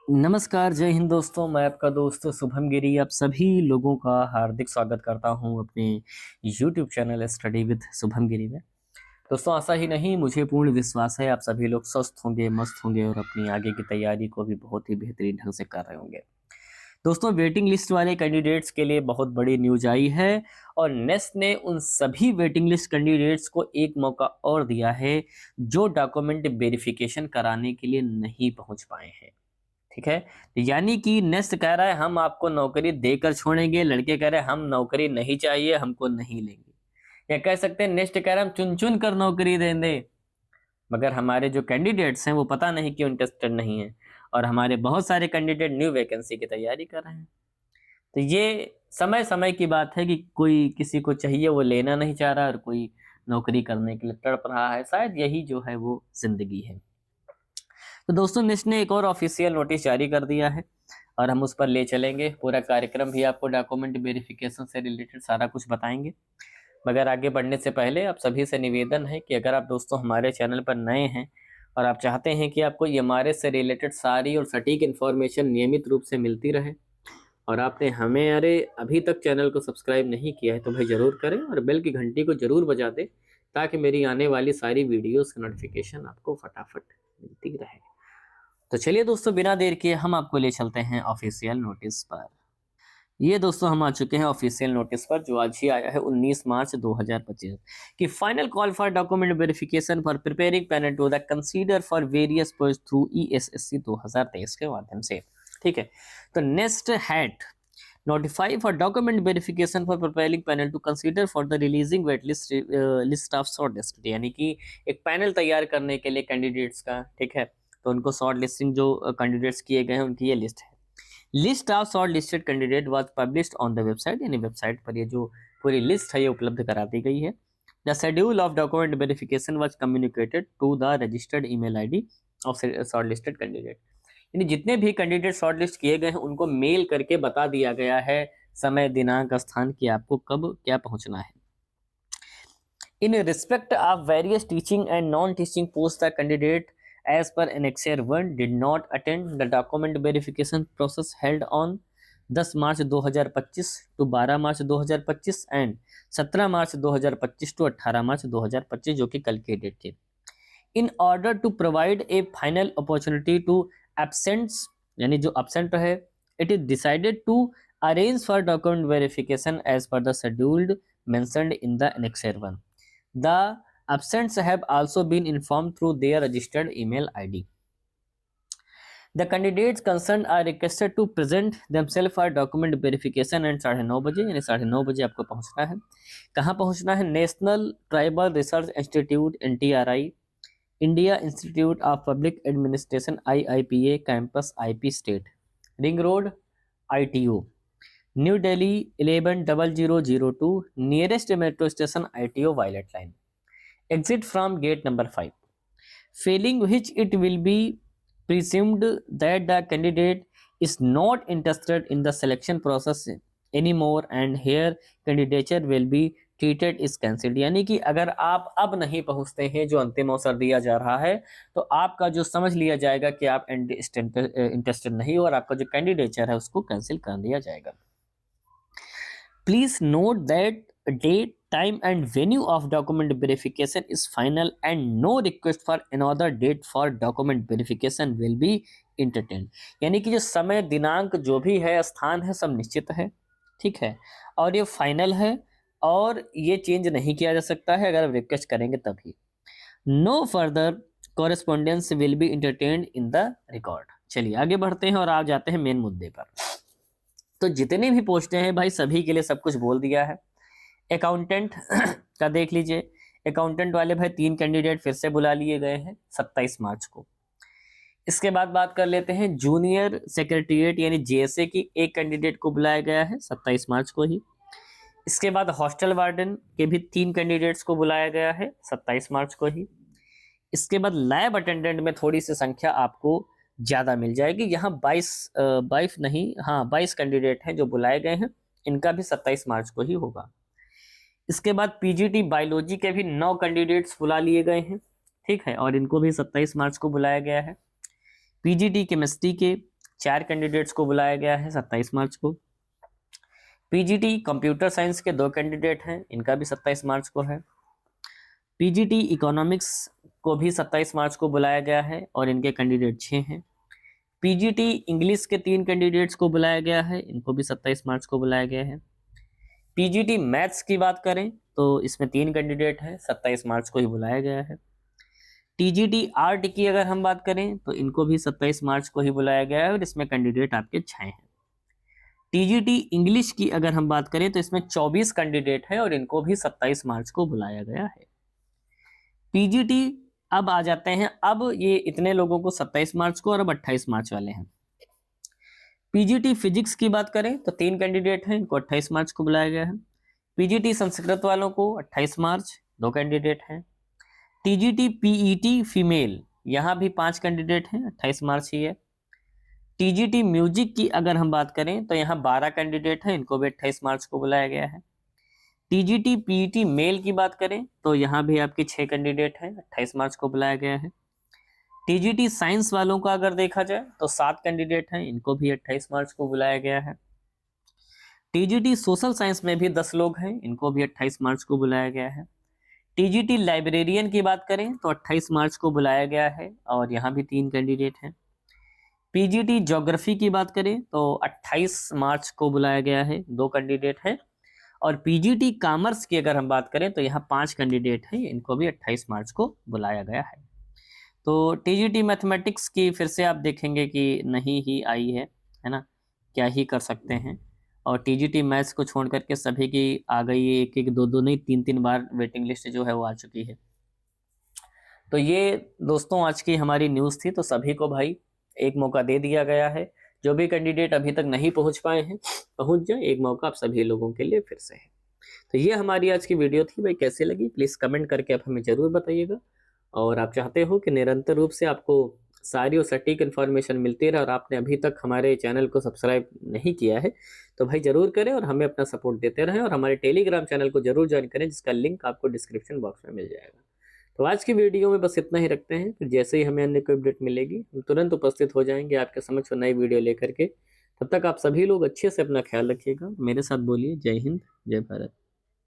नमस्कार, जय हिंद दोस्तों। मैं आपका दोस्त शुभम गिरी आप सभी लोगों का हार्दिक स्वागत करता हूं अपने YouTube channel Study with Shubham Giri में। दोस्तों, आशा ही नहीं मुझे पूर्ण विश्वास है आप सभी लोग स्वस्थ होंगे, मस्त होंगे और अपनी आगे की तैयारी को भी बहुत ही बेहतरीन ढंग से कर रहे होंगे। दोस्तों, वेटिंग लिस्ट वाले कैंडिडेट्स के लिए बहुत बड़ी न्यूज आई है और नेस्ट ने उन सभी वेटिंग लिस्ट कैंडिडेट्स को एक मौका और दिया है जो डॉक्यूमेंट वेरिफिकेशन कराने के लिए नहीं पहुंच पाए हैं। ठीक है, यानी कि नेस्ट कह रहा है हम आपको नौकरी देकर छोड़ेंगे, लड़के कह रहे हैं हम नौकरी नहीं चाहिए, हमको नहीं लेंगे। या कह सकते हैं नेस्ट कह रहा है हम चुन चुन कर नौकरी देंगे, मगर हमारे जो कैंडिडेट्स हैं वो पता नहीं क्यों इंटरेस्टेड नहीं है और हमारे बहुत सारे कैंडिडेट न्यू वैकेंसी की तैयारी कर रहे हैं। तो ये समय समय की बात है कि कोई किसी को चाहिए वो लेना नहीं चाह रहा और कोई नौकरी करने के लिए तड़प रहा है। शायद यही जो है वो जिंदगी है। तो दोस्तों, नेस्ट ने एक और ऑफिशियल नोटिस जारी कर दिया है और हम उस पर ले चलेंगे। पूरा कार्यक्रम भी आपको डॉक्यूमेंट वेरिफिकेशन से रिलेटेड सारा कुछ बताएंगे। मगर आगे बढ़ने से पहले आप सभी से निवेदन है कि अगर आप दोस्तों हमारे चैनल पर नए हैं और आप चाहते हैं कि आपको एमआरएस से रिलेटेड सारी और सटीक इन्फॉर्मेशन नियमित रूप से मिलती रहे और आपने हमें अभी तक चैनल को सब्सक्राइब नहीं किया है तो भाई ज़रूर करें और बेल की घंटी को ज़रूर बजा दें ताकि मेरी आने वाली सारी वीडियोस की नोटिफिकेशन आपको फटाफट मिलती रहे। तो चलिए दोस्तों, बिना देर किए हम आपको ले चलते हैं ऑफिशियल नोटिस पर। ये दोस्तों हम आ चुके हैं ऑफिशियल नोटिस पर जो आज ही आया है 19 मार्च 2025 कि final call for document verification for preparing panel to the consider for various post through ESSC 2023 के माध्यम से। ठीक है, तो next had notify for document verification for preparing panel to consider for the releasing wait list of shortlisted, यानी कि एक panel तैयार करने के लिए कैंडिडेट्स का। ठीक है, तो उनको शॉर्ट लिस्टिंग जो कैंडिडेट्स किए गए हैं उनकी ये लिस्ट है। List of short listed candidate was published on the website, यानी वेबसाइट पर ये जो पूरी लिस्ट है ये उपलब्ध करा दी गई है। The schedule of document verification was communicated to the registered email ID of short listed candidate, यानी जितने भी कैंडिडेट शॉर्टलिस्ट किए गए हैं उनको मेल करके बता दिया गया है समय, दिनांक, स्थान कि आपको कब क्या पहुंचना है। In respect of various teaching and non teaching post the candidate as per annexure 1 did not attend the document verification process held on 10 March 2025 to 12 March 2025 and 17 March 2025 to 18 March 2025, जो कि कल की डेट थी। In order to provide a final opportunity to absents, यानी जो absent है, it is decided to arrange for document verification as पर the scheduled mentioned in the annexure 1। The absents have also been informed through their registered email ID. The candidates concerned are requested to present themselves for document verification and 9:30 बजे, यानी 9:30 बजे आपको पहुंचना है। कहाँ पहुंचना है? National tribal research institute NTRI, India institute of public administration IIPA campus IP estate, ring road ITO, New Delhi 110002, nearest metro station ITO violet line, exit from gate number 5, failing which it will be presumed that the candidate is not interested in the selection process anymore and here candidature will be treated is cancelled, यानी कि अगर आप अब नहीं पहुंचते हैं जो अंतिम अवसर दिया जा रहा है तो आपका जो समझ लिया जाएगा कि आप इंटरेस्टेड नहीं हो और आपका जो कैंडिडेचर है उसको कैंसिल कर दिया जाएगा। Please note that date, time and venue of document verification is final and no request for another date for document verification will be entertained, यानी कि जो समय, दिनांक, जो भी है, स्थान है, सब निश्चित है। ठीक है, और ये फाइनल है और ये चेंज नहीं किया जा सकता है अगर आप रिक्वेस्ट करेंगे तभी। No further correspondence will be entertained in the record. चलिए आगे बढ़ते हैं और आप जाते हैं मेन मुद्दे पर। तो जितने भी पोस्टें हैं भाई सभी के लिए सब कुछ बोल दिया है। अकाउंटेंट का देख लीजिए, अकाउंटेंट वाले भाई 3 कैंडिडेट फिर से बुला लिए गए हैं 27 मार्च को। इसके बाद बात कर लेते हैं जूनियर सेक्रेटरीट यानी JSA की, एक कैंडिडेट को बुलाया गया है 27 मार्च को ही। इसके बाद हॉस्टल वार्डन के भी 3 कैंडिडेट्स को बुलाया गया है 27 मार्च को ही। इसके बाद लैब अटेंडेंट में थोड़ी सी संख्या आपको ज़्यादा मिल जाएगी, यहाँ 22 कैंडिडेट हैं जो बुलाए गए हैं, इनका भी 27 मार्च को ही होगा। इसके बाद PGT बायोलॉजी के भी 9 कैंडिडेट्स बुला लिए गए हैं। ठीक है, और इनको भी 27 मार्च को बुलाया गया है। PGT केमिस्ट्री के 4 कैंडिडेट्स को बुलाया गया है 27 मार्च को। पीजीटी कंप्यूटर साइंस के 2 कैंडिडेट हैं, इनका भी 27 मार्च को है। पीजीटी इकोनॉमिक्स को भी 27 मार्च को बुलाया गया है और इनके कैंडिडेट 6 हैं। पीजीटी इंग्लिश के 3 कैंडिडेट्स को बुलाया गया है, इनको भी 27 मार्च को बुलाया गया है। पीजीटी मैथ्स की बात करें तो इसमें 3 कैंडिडेट हैं, 27 मार्च को ही बुलाया गया है। टीजीटी आर्ट की अगर हम बात करें तो इनको भी 27 मार्च को ही बुलाया गया है और इसमें कैंडिडेट आपके 6 हैं। टीजीटी इंग्लिश की अगर हम बात करें तो इसमें 24 कैंडिडेट है और इनको भी 27 मार्च को बुलाया गया है। पीजीटी अब आ जाते हैं, अब ये इतने लोगों को 27 मार्च को और अब 28 मार्च वाले हैं। पीजीटी फिजिक्स की बात करें तो 3 कैंडिडेट हैं, इनको 28 मार्च को बुलाया गया है। पीजीटी संस्कृत वालों को 28 मार्च 2 कैंडिडेट हैं। टीजीटी पीईटी फीमेल, यहाँ भी 5 कैंडिडेट हैं, 28 मार्च ही है। टीजीटी म्यूजिक की अगर हम बात करें तो यहाँ 12 कैंडिडेट हैं, इनको भी 28 मार्च को बुलाया गया है। टीजीटी पीईटी मेल की बात करें तो यहाँ भी आपके 6 कैंडिडेट हैं, 28 मार्च को बुलाया गया है। टीजीटी साइंस वालों का अगर देखा जाए तो 7 कैंडिडेट हैं, इनको भी 28 मार्च को बुलाया गया है। टीजीटी सोशल साइंस में भी 10 लोग हैं, इनको भी 28 मार्च को बुलाया गया है। टीजीटी लाइब्रेरियन की बात करें तो 28 मार्च को बुलाया गया है और यहाँ भी 3 कैंडिडेट हैं। पीजीटी ज्योग्राफी की बात करें तो 28 मार्च को बुलाया गया है, 2 कैंडिडेट हैं। और पीजीटी कॉमर्स की अगर हम बात करें तो यहाँ 5 कैंडिडेट हैं, इनको भी 28 मार्च को बुलाया गया है। तो टीजीटी मैथमेटिक्स की फिर से आप देखेंगे कि नहीं ही आई है ना, क्या ही कर सकते हैं। और टीजीटी मैथ्स को छोड़ करके सभी की आ गई है, एक 2 नहीं 3 बार वेटिंग लिस्ट जो है वो आ चुकी है। तो ये दोस्तों आज की हमारी न्यूज़ थी। तो सभी को भाई एक मौका दे दिया गया है, जो भी कैंडिडेट अभी तक नहीं पहुंच पाए हैं पहुंच जाए, एक मौका आप सभी लोगों के लिए फिर से है। तो ये हमारी आज की वीडियो थी भाई, कैसी लगी प्लीज़ कमेंट करके आप हमें ज़रूर बताइएगा। और आप चाहते हो कि निरंतर रूप से आपको सारी और सटीक इन्फॉर्मेशन मिलती रहे और आपने अभी तक हमारे चैनल को सब्सक्राइब नहीं किया है तो भाई ज़रूर करें और हमें अपना सपोर्ट देते रहें। और हमारे टेलीग्राम चैनल को जरूर ज्वाइन करें, जिसका लिंक आपको डिस्क्रिप्शन बॉक्स में मिल जाएगा। तो आज की वीडियो में बस इतना ही रखते हैं, फिर जैसे ही हमें अन्य कोई अपडेट मिलेगी हम तुरंत उपस्थित हो जाएंगे आपके समक्ष नई वीडियो लेकर के। तब तक आप सभी लोग अच्छे से अपना ख्याल रखिएगा। मेरे साथ बोलिए जय हिंद जय भारत।